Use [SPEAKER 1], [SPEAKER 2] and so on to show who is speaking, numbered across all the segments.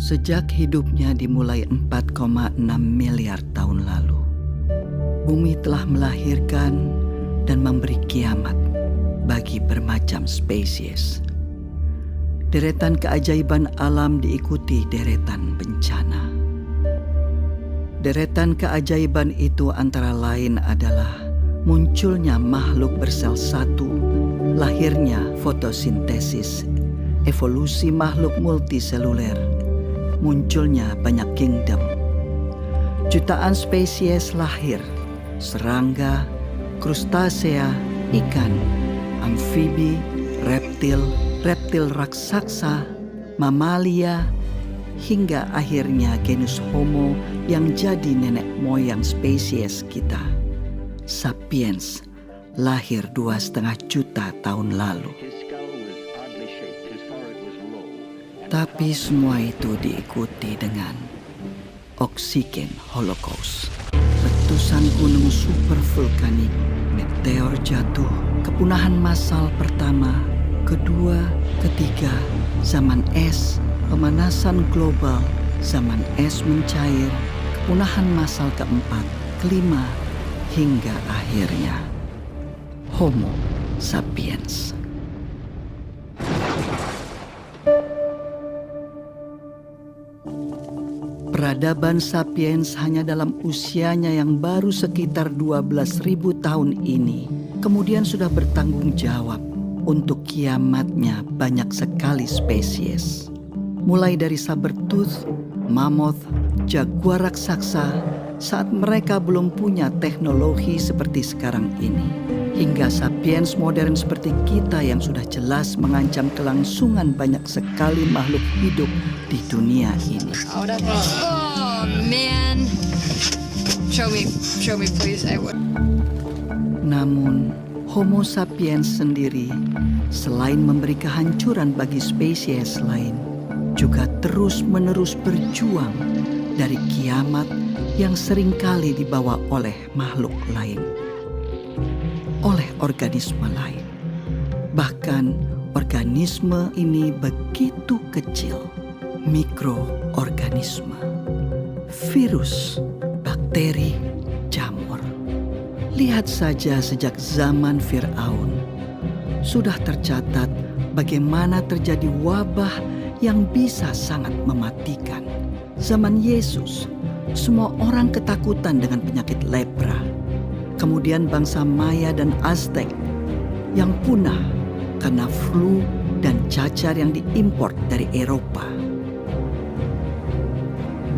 [SPEAKER 1] Sejak hidupnya dimulai 4,6 miliar tahun lalu, bumi telah melahirkan dan memberi kiamat bagi bermacam spesies. Deretan keajaiban alam diikuti deretan bencana. Deretan keajaiban itu antara lain adalah munculnya makhluk bersel satu, lahirnya fotosintesis, evolusi makhluk multiseluler, munculnya banyak kingdom. Jutaan spesies lahir, serangga, krustasea, ikan, amfibi, reptil raksasa, mamalia, hingga akhirnya genus Homo yang jadi nenek moyang spesies kita. Sapiens lahir 2,5 juta tahun lalu. Tapi semua itu diikuti dengan oksigen holocaust. Letusan gunung supervulkanik, meteor jatuh, kepunahan massal pertama, kedua, ketiga, zaman es, pemanasan global, zaman es mencair, kepunahan massal keempat, kelima, hingga akhirnya Homo sapiens. Peradaban sapiens hanya dalam usianya yang baru sekitar 12.000 tahun ini kemudian sudah bertanggung jawab untuk kiamatnya banyak sekali spesies. Mulai dari sabertooth, mammoth, jaguar raksasa saat mereka belum punya teknologi seperti sekarang ini, hingga sapiens modern seperti kita yang sudah jelas mengancam kelangsungan banyak sekali makhluk hidup di dunia ini.
[SPEAKER 2] Oh man, show me please.
[SPEAKER 1] Namun Homo sapiens sendiri selain memberi kehancuran bagi spesies lain, juga terus-menerus berjuang dari kiamat yang seringkali dibawa oleh makhluk lain, oleh organisme lain. Bahkan organisme ini begitu kecil, mikroorganisme, virus, bakteri, jamur. Lihat saja sejak zaman Fir'aun, sudah tercatat bagaimana terjadi wabah yang bisa sangat mematikan. Zaman Yesus, semua orang ketakutan dengan penyakit lepra. Kemudian bangsa Maya dan Aztec yang punah karena flu dan cacar yang diimpor dari Eropa.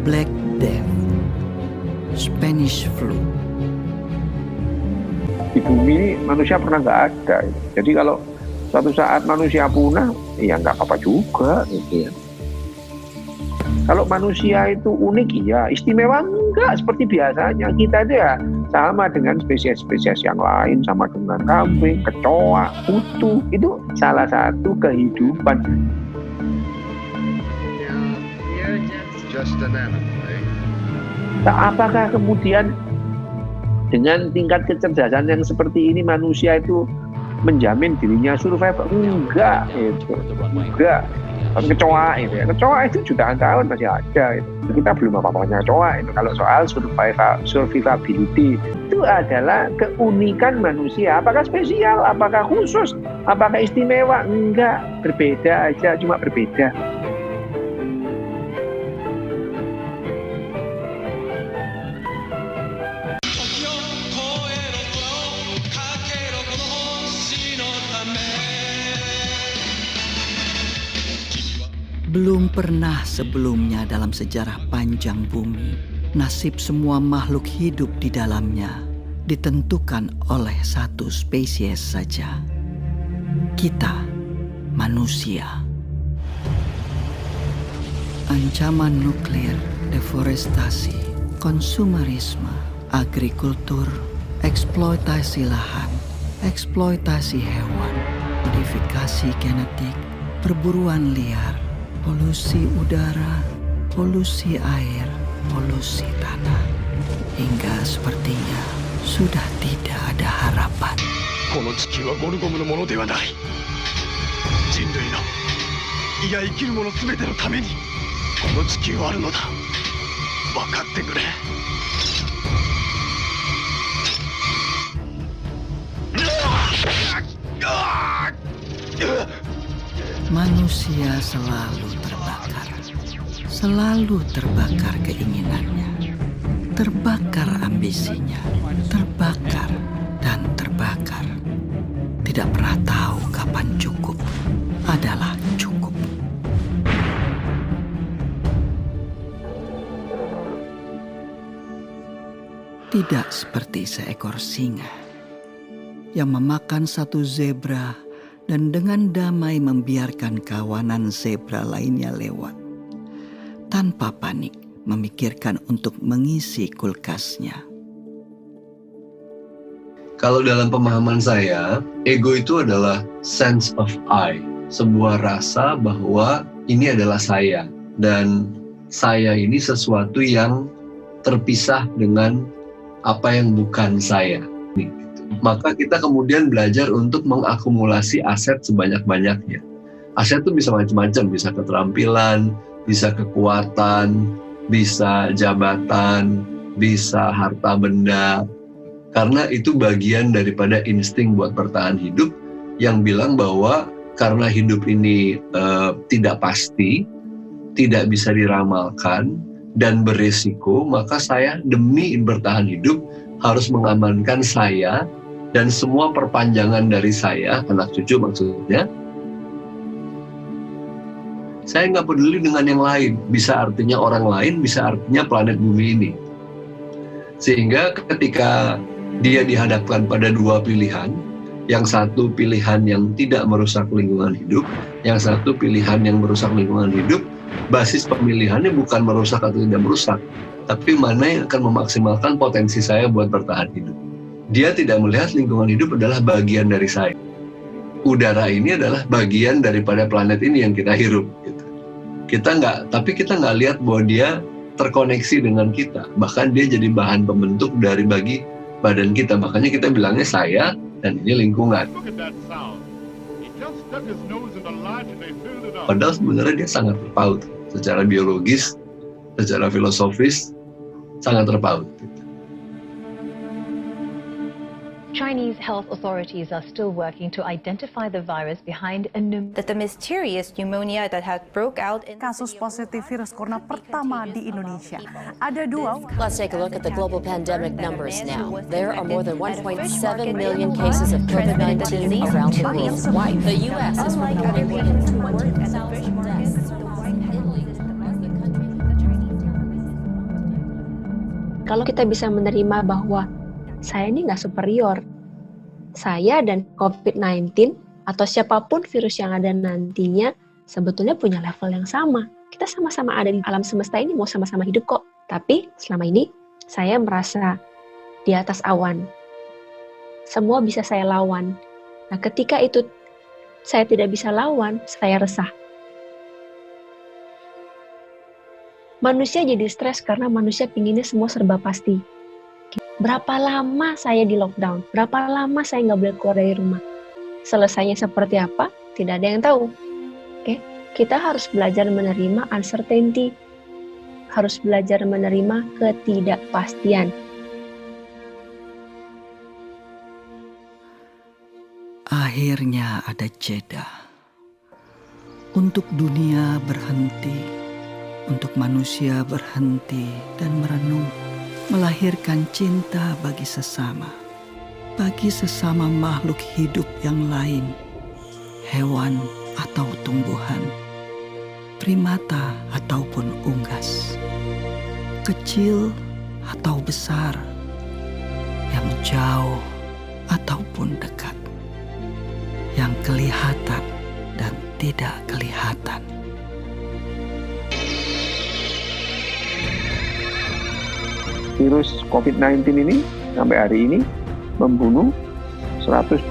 [SPEAKER 1] Black Death, Spanish flu.
[SPEAKER 3] Di bumi manusia pernah nggak ada. Jadi kalau suatu saat manusia punah, ya nggak apa-apa juga. Gitu ya. Kalau manusia itu unik, ya istimewa enggak seperti biasanya. Kita itu ya sama dengan spesies-spesies yang lain, sama dengan kambing, kecoa, kutu. Itu salah satu kehidupan.
[SPEAKER 4] Just an animal, eh?
[SPEAKER 3] Nah, apakah kemudian dengan tingkat kecerdasan yang seperti ini manusia itu menjamin dirinya survival? Enggak, itu enggak. Kecoa itu ya, kecoa itu jutaan tahun masih ada. Itu. Kita belum apa-apanya kecoa itu. Kalau soal survivability itu adalah keunikan manusia. Apakah spesial? Apakah khusus? Apakah istimewa? Enggak, berbeda aja, cuma berbeda.
[SPEAKER 1] Belum pernah sebelumnya dalam sejarah panjang bumi, nasib semua makhluk hidup di dalamnya ditentukan oleh satu spesies saja. Kita, manusia. Ancaman nuklir, deforestasi, konsumerisme, agrikultur, eksploitasi lahan, eksploitasi hewan, modifikasi genetik, perburuan liar, polusi udara, polusi air, polusi tanah, hingga sepertinya sudah tidak ada harapan.
[SPEAKER 4] この地球はゴルゴムのものではない。人類のいや生きるもの全てのためにこの地球はあるのだ。分かってくれ。
[SPEAKER 1] Manusia selalu terbakar keinginannya, terbakar ambisinya, terbakar dan terbakar. Tidak pernah tahu kapan cukup adalah cukup. Tidak seperti seekor singa yang memakan satu zebra dan dengan damai membiarkan kawanan zebra lainnya lewat, tanpa panik memikirkan untuk mengisi kulkasnya.
[SPEAKER 5] Kalau dalam pemahaman saya, ego itu adalah sense of I, sebuah rasa bahwa ini adalah saya, dan saya ini sesuatu yang terpisah dengan apa yang bukan saya. Maka kita kemudian belajar untuk mengakumulasi aset sebanyak-banyaknya. Aset itu bisa macam-macam, bisa keterampilan, bisa kekuatan, bisa jabatan, bisa harta benda. Karena itu bagian daripada insting buat bertahan hidup yang bilang bahwa karena hidup ini tidak pasti, tidak bisa diramalkan, dan beresiko, maka saya demi bertahan hidup harus mengamankan saya dan semua perpanjangan dari saya, anak cucu maksudnya. Saya nggak peduli dengan yang lain, bisa artinya orang lain, bisa artinya planet bumi ini. Sehingga ketika dia dihadapkan pada dua pilihan, yang satu pilihan yang tidak merusak lingkungan hidup, yang satu pilihan yang merusak lingkungan hidup, basis pemilihannya bukan merusak atau tidak merusak, tapi mana yang akan memaksimalkan potensi saya buat bertahan hidup. Dia tidak melihat lingkungan hidup adalah bagian dari saya. Udara ini adalah bagian daripada planet ini yang kita hirup. Gitu. Tapi kita nggak lihat bahwa dia terkoneksi dengan kita. Bahkan dia jadi bahan pembentuk dari bagi badan kita. Makanya kita bilangnya saya dan ini lingkungan. Padahal sebenarnya dia sangat terpaut. Secara biologis, secara filosofis, sangat terpaut.
[SPEAKER 6] Chinese health authorities are still working to identify the virus behind
[SPEAKER 7] that the mysterious pneumonia that had broke out in
[SPEAKER 8] kasus positif virus corona pertama di Indonesia. Ada dua.
[SPEAKER 9] Let's take a look at the global pandemic numbers now. There are more than 1.7 million cases of COVID-19 around the world. The U.S. is reporting more than 200,000 deaths.
[SPEAKER 10] Kalau kita bisa menerima bahwa saya ini nggak superior, saya dan COVID-19 atau siapapun virus yang ada nantinya sebetulnya punya level yang sama. Kita sama-sama ada di alam semesta ini, mau sama-sama hidup kok. Tapi selama ini saya merasa di atas awan. Semua bisa saya lawan. Nah, ketika itu saya tidak bisa lawan, saya resah. Manusia jadi stres karena manusia pinginnya semua serba pasti. Berapa lama saya di lockdown? Berapa lama saya nggak boleh keluar dari rumah? Selesainya seperti apa? Tidak ada yang tahu. Oke, kita harus belajar menerima uncertainty. Harus belajar menerima ketidakpastian.
[SPEAKER 1] Akhirnya ada jeda. Untuk dunia berhenti, untuk manusia berhenti dan merenung. Melahirkan cinta bagi sesama makhluk hidup yang lain, hewan atau tumbuhan, primata ataupun unggas, kecil atau besar, yang jauh ataupun dekat, yang kelihatan dan tidak kelihatan.
[SPEAKER 3] Virus COVID-19 ini sampai hari ini membunuh 120.000.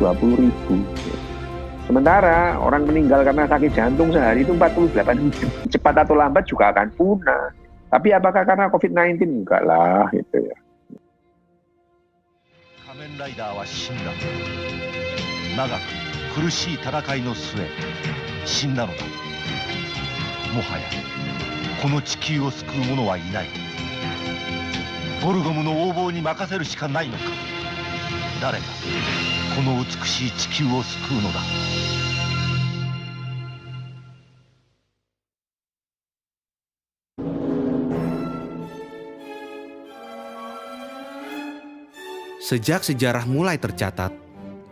[SPEAKER 3] Sementara orang meninggal karena sakit jantung sehari itu 48.000. Cepat atau lambat juga akan punah. Tapi apakah karena COVID-19? Enggak lah, gitu ya.
[SPEAKER 11] Kamen Rider wa shinda. Nagaku kurushii tarakai no sue shinda no da. Mohaya この地球を救う者はいない。ボルゴムの横暴に任せるしかないのか。誰がこの美しい地球を救うのだ。
[SPEAKER 12] Sejak sejarah mulai tercatat,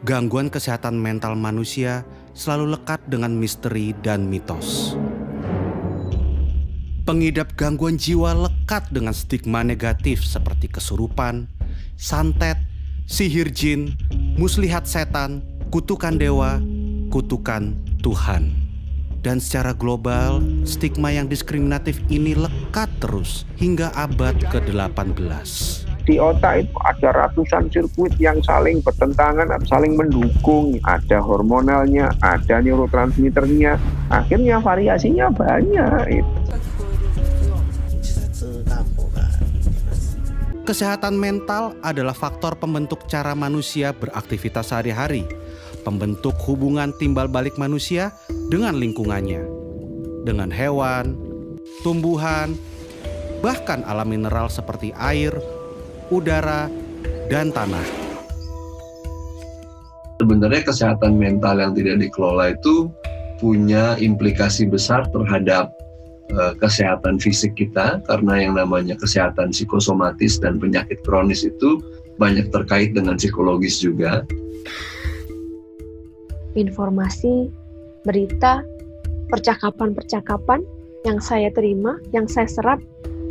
[SPEAKER 12] gangguan kesehatan mental manusia selalu lekat dengan misteri dan mitos. Pengidap gangguan jiwa lekat dengan stigma negatif seperti kesurupan, santet, sihir jin, muslihat setan, kutukan dewa, kutukan Tuhan. Dan secara global, stigma yang diskriminatif ini lekat terus hingga abad ke-18.
[SPEAKER 3] Di otak itu ada ratusan sirkuit yang saling bertentangan, saling mendukung. Ada hormonalnya, ada neurotransmitternya. Akhirnya variasinya banyak.
[SPEAKER 12] Kesehatan mental adalah faktor pembentuk cara manusia beraktivitas sehari-hari, pembentuk hubungan timbal balik manusia dengan lingkungannya, dengan hewan, tumbuhan, bahkan alam mineral seperti air, udara, dan tanah.
[SPEAKER 5] Sebenarnya kesehatan mental yang tidak dikelola itu punya implikasi besar terhadap kesehatan fisik kita, karena yang namanya kesehatan psikosomatis dan penyakit kronis itu banyak terkait dengan psikologis juga.
[SPEAKER 10] Informasi, berita, percakapan-percakapan yang saya terima, yang saya serap,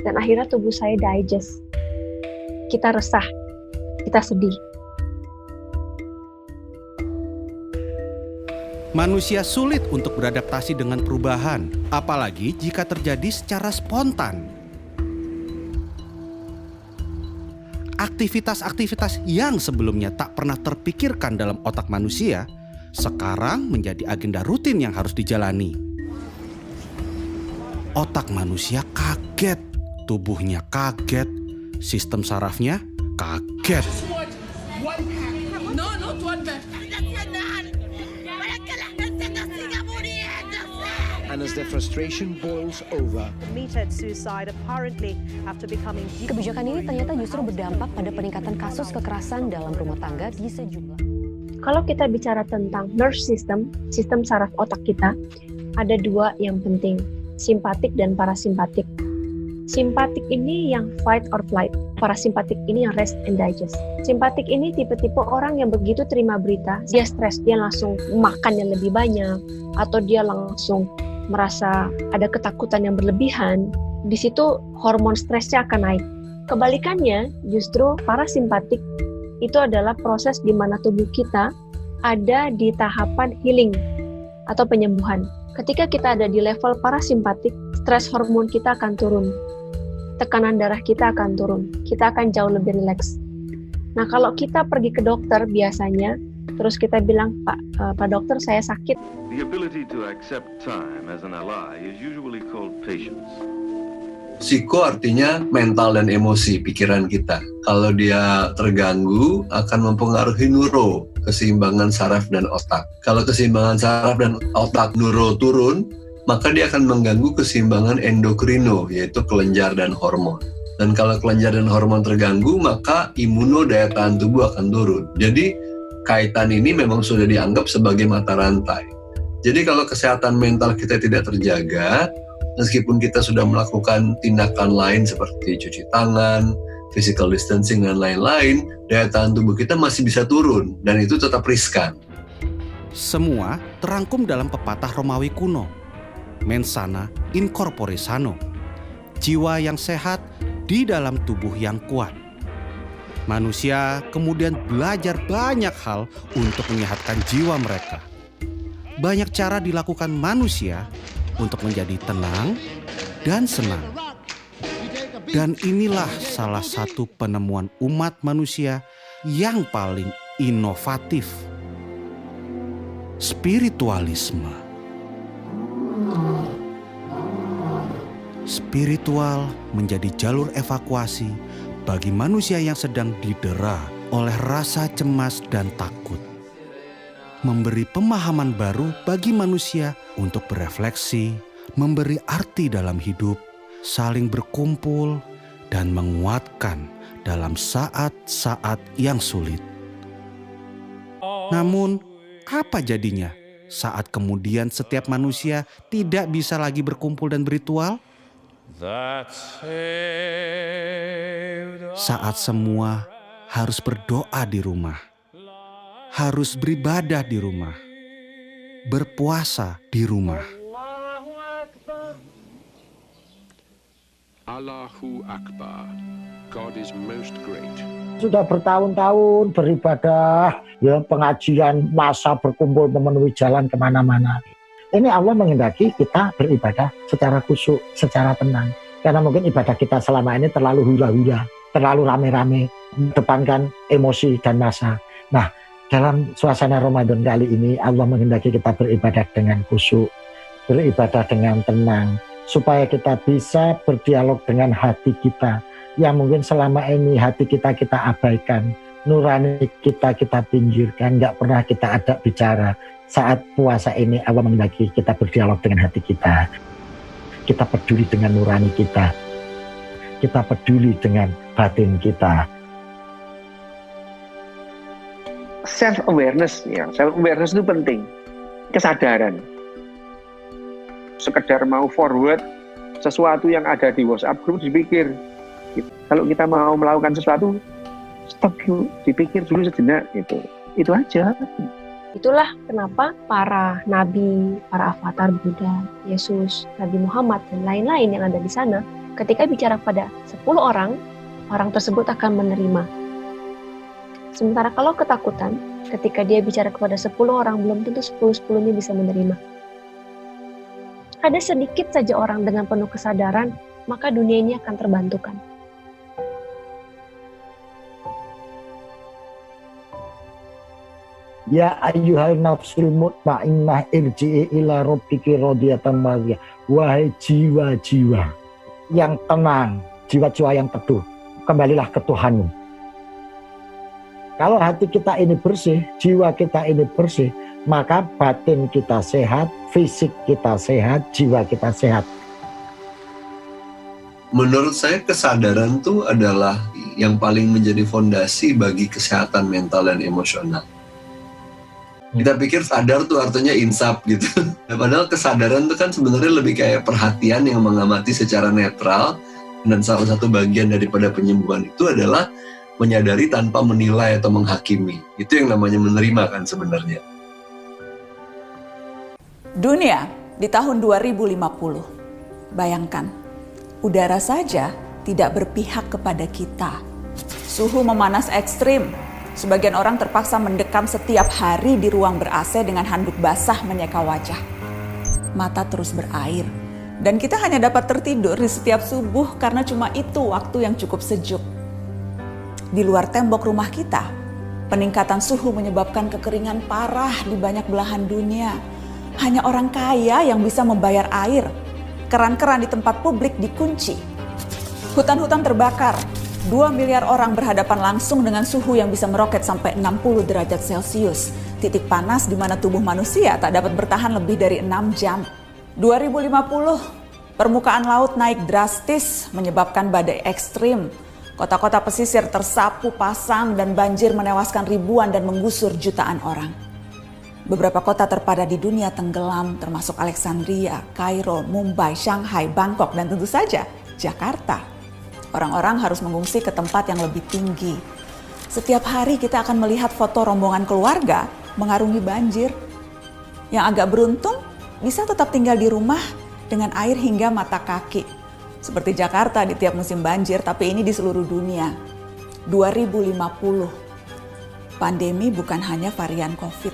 [SPEAKER 10] dan akhirnya tubuh saya digest. Kita resah, kita sedih.
[SPEAKER 12] Manusia sulit untuk beradaptasi dengan perubahan, apalagi jika terjadi secara spontan. Aktivitas-aktivitas yang sebelumnya tak pernah terpikirkan dalam otak manusia, sekarang menjadi agenda rutin yang harus dijalani. Otak manusia kaget, tubuhnya kaget, sistem sarafnya kaget.
[SPEAKER 13] And as their frustration boils over,
[SPEAKER 9] kebijakan ini ternyata justru berdampak pada peningkatan kasus kekerasan dalam rumah tangga di sejumlah.
[SPEAKER 10] Kalau kita bicara tentang nerve system, sistem saraf otak kita, ada dua yang penting, simpatik dan parasimpatik. Simpatik ini yang fight or flight, parasimpatik ini yang rest and digest. Simpatik ini tipe-tipe orang yang begitu terima berita, dia stres, dia langsung makan yang lebih banyak, atau dia langsung merasa ada ketakutan yang berlebihan. Di situ hormon stresnya akan naik. Kebalikannya, justru parasimpatik itu adalah proses di mana tubuh kita ada di tahapan healing atau penyembuhan. Ketika kita ada di level parasimpatik, stres hormon kita akan turun. Tekanan darah kita akan turun. Kita akan jauh lebih rileks. Nah, kalau kita pergi ke dokter biasanya, terus kita bilang, Pak dokter, saya sakit.
[SPEAKER 14] The ability to accept time as an ally is usually called patience.
[SPEAKER 5] Psiko artinya mental dan emosi pikiran kita. Kalau dia terganggu akan mempengaruhi neuro, keseimbangan saraf dan otak. Kalau keseimbangan saraf dan otak neuro turun, maka dia akan mengganggu keseimbangan endokrino, yaitu kelenjar dan hormon. Dan kalau kelenjar dan hormon terganggu, maka imuno, daya tahan tubuh akan turun. Jadi kaitan ini memang sudah dianggap sebagai mata rantai. Jadi kalau kesehatan mental kita tidak terjaga, meskipun kita sudah melakukan tindakan lain seperti cuci tangan, physical distancing, dan lain-lain, daya tahan tubuh kita masih bisa turun, dan itu tetap riskan.
[SPEAKER 12] Semua terangkum dalam pepatah Romawi kuno, mens sana in corpore sano, jiwa yang sehat di dalam tubuh yang kuat. Manusia kemudian belajar banyak hal untuk menyehatkan jiwa mereka. Banyak cara dilakukan manusia untuk menjadi tenang dan senang. Dan inilah salah satu penemuan umat manusia yang paling inovatif. Spiritualisme. Spiritual menjadi jalur evakuasi bagi manusia yang sedang didera oleh rasa cemas dan takut. Memberi pemahaman baru bagi manusia untuk berefleksi, memberi arti dalam hidup, saling berkumpul dan menguatkan dalam saat-saat yang sulit. Namun, apa jadinya saat kemudian setiap manusia tidak bisa lagi berkumpul dan berritual? Saat semua harus berdoa di rumah, harus beribadah di rumah, berpuasa di rumah.
[SPEAKER 13] Allahu Akbar. God is most great.
[SPEAKER 15] Sudah bertahun-tahun beribadah, ya pengajian, masa berkumpul memenuhi jalan kemana-mana. Ini Allah menghendaki kita beribadah secara khusyuk, secara tenang. Karena mungkin ibadah kita selama ini terlalu hura-hura, terlalu rame-rame, mengedepankan emosi dan massa. Nah, dalam suasana Ramadan kali ini Allah menghendaki kita beribadah dengan khusyuk, beribadah dengan tenang, supaya kita bisa berdialog dengan hati kita yang mungkin selama ini hati kita abaikan, nurani kita pinggirkan, nggak pernah kita ajak bicara. Saat puasa ini Allah menghendaki kita berdialog dengan hati kita. Kita peduli dengan nurani kita. Kita peduli dengan batin kita.
[SPEAKER 3] Self-awareness, ya. Self-awareness itu penting. Kesadaran. Sekedar mau forward sesuatu yang ada di WhatsApp group dipikir. Kalau kita mau melakukan sesuatu, stop dulu, dipikir dulu sejenak. Itu aja.
[SPEAKER 10] Itulah kenapa para nabi, para avatar Buddha, Yesus, Nabi Muhammad, dan lain-lain yang ada di sana, ketika bicara pada 10 orang, orang tersebut akan menerima. Sementara kalau ketakutan, ketika dia bicara kepada 10 orang, belum tentu 10-10-nya bisa menerima. Ada sedikit saja orang dengan penuh kesadaran, maka dunia ini akan terbantukan.
[SPEAKER 15] Ya ayyuhal nafsul mutmainnah irji'i ila rabbiki radiyatan mardiyah. Wahai jiwa-jiwa yang tenang, jiwa-jiwa yang teduh, kembalilah ke Tuhanmu. Kalau hati kita ini bersih, jiwa kita ini bersih, maka batin kita sehat, fisik kita sehat, jiwa kita sehat.
[SPEAKER 5] Menurut saya kesadaran itu adalah yang paling menjadi fondasi bagi kesehatan mental dan emosional. Kita pikir sadar tuh artinya insaf gitu. Padahal kesadaran itu kan sebenarnya lebih kayak perhatian yang mengamati secara netral. Dan salah satu bagian daripada penyembuhan itu adalah menyadari tanpa menilai atau menghakimi. Itu yang namanya menerima kan sebenarnya.
[SPEAKER 16] Dunia di tahun 2050. Bayangkan, udara saja tidak berpihak kepada kita. Suhu memanas ekstrim. Sebagian orang terpaksa mendekam setiap hari di ruang ber-AC dengan handuk basah menyeka wajah. Mata terus berair. Dan kita hanya dapat tertidur di setiap subuh karena cuma itu waktu yang cukup sejuk. Di luar tembok rumah kita, peningkatan suhu menyebabkan kekeringan parah di banyak belahan dunia. Hanya orang kaya yang bisa membayar air. Keran-keran di tempat publik dikunci. Hutan-hutan terbakar. 2 miliar orang berhadapan langsung dengan suhu yang bisa meroket sampai 60 derajat Celcius. Titik panas di mana tubuh manusia tak dapat bertahan lebih dari 6 jam. 2050, permukaan laut naik drastis menyebabkan badai ekstrim. Kota-kota pesisir tersapu pasang dan banjir menewaskan ribuan dan menggusur jutaan orang. Beberapa kota terpadat di dunia tenggelam termasuk Alexandria, Kairo, Mumbai, Shanghai, Bangkok, dan tentu saja Jakarta. Orang-orang harus mengungsi ke tempat yang lebih tinggi. Setiap hari kita akan melihat foto rombongan keluarga mengarungi banjir. Yang agak beruntung bisa tetap tinggal di rumah dengan air hingga mata kaki. Seperti Jakarta di tiap musim banjir, tapi ini di seluruh dunia. 2050. Pandemi bukan hanya varian COVID.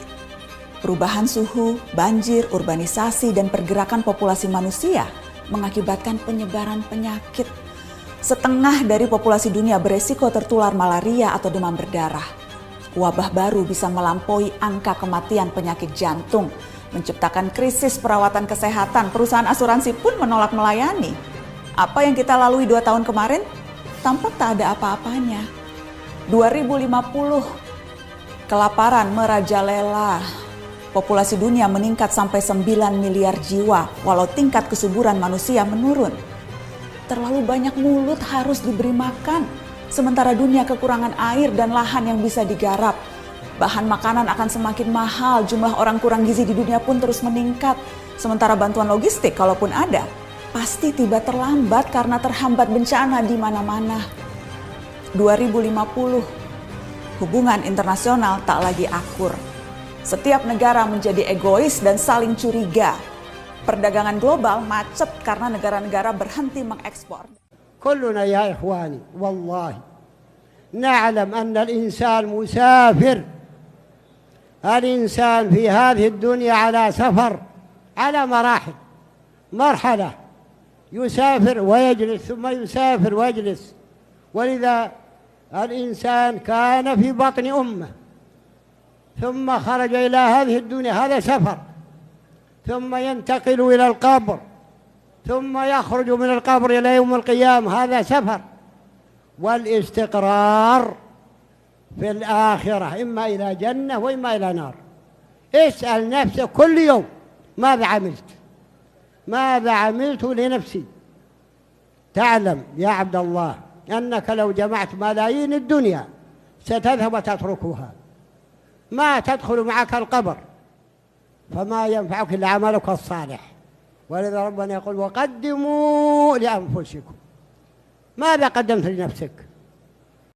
[SPEAKER 16] Perubahan suhu, banjir, urbanisasi, dan pergerakan populasi manusia mengakibatkan penyebaran penyakit. Setengah dari populasi dunia beresiko tertular malaria atau demam berdarah. Wabah baru bisa melampaui angka kematian penyakit jantung, menciptakan krisis perawatan kesehatan. Perusahaan asuransi pun menolak melayani. Apa yang kita lalui 2 tahun kemarin, tampak tak ada apa-apanya. 2050, kelaparan merajalela. Populasi dunia meningkat sampai 9 miliar jiwa, walau tingkat kesuburan manusia menurun. terlalu banyak mulut harus diberi makan, sementara dunia kekurangan air dan lahan yang bisa digarap. Bahan makanan akan semakin mahal, jumlah orang kurang gizi di dunia pun terus meningkat. Sementara bantuan logistik, kalaupun ada, pasti tiba terlambat karena terhambat bencana di mana-mana. 2050, hubungan internasional tak lagi akur. Setiap negara menjadi egois dan saling curiga. Perdagangan global macet karena negara-negara berhenti mengekspor.
[SPEAKER 17] كلنا يا إخواني والله نعلم أن الإنسان مسافر. الإنسان في هذه الدنيا على سفر على مراحل. مرحلة يسافر ويجلس ثم يسافر ويجلس، ولذا الإنسان كان في بطن أمه ثم خرج إلى هذه الدنيا، هذا سفر، ثم ينتقل إلى القبر، ثم يخرج من القبر إلى يوم القيامة، هذا سفر. والاستقرار في الآخرة إما إلى جنة وإما إلى نار. اسأل نفسك كل يوم ماذا عملت؟ ماذا عملت لنفسي؟ تعلم يا عبد الله أنك لو جمعت ملايين الدنيا ستذهب وتتركها، ما تدخل معك القبر، فما ينفعك إلا عملك الصالح. ولذا ربنا يقول وقدموا لأنفسكم. ماذا قدمت لنفسك؟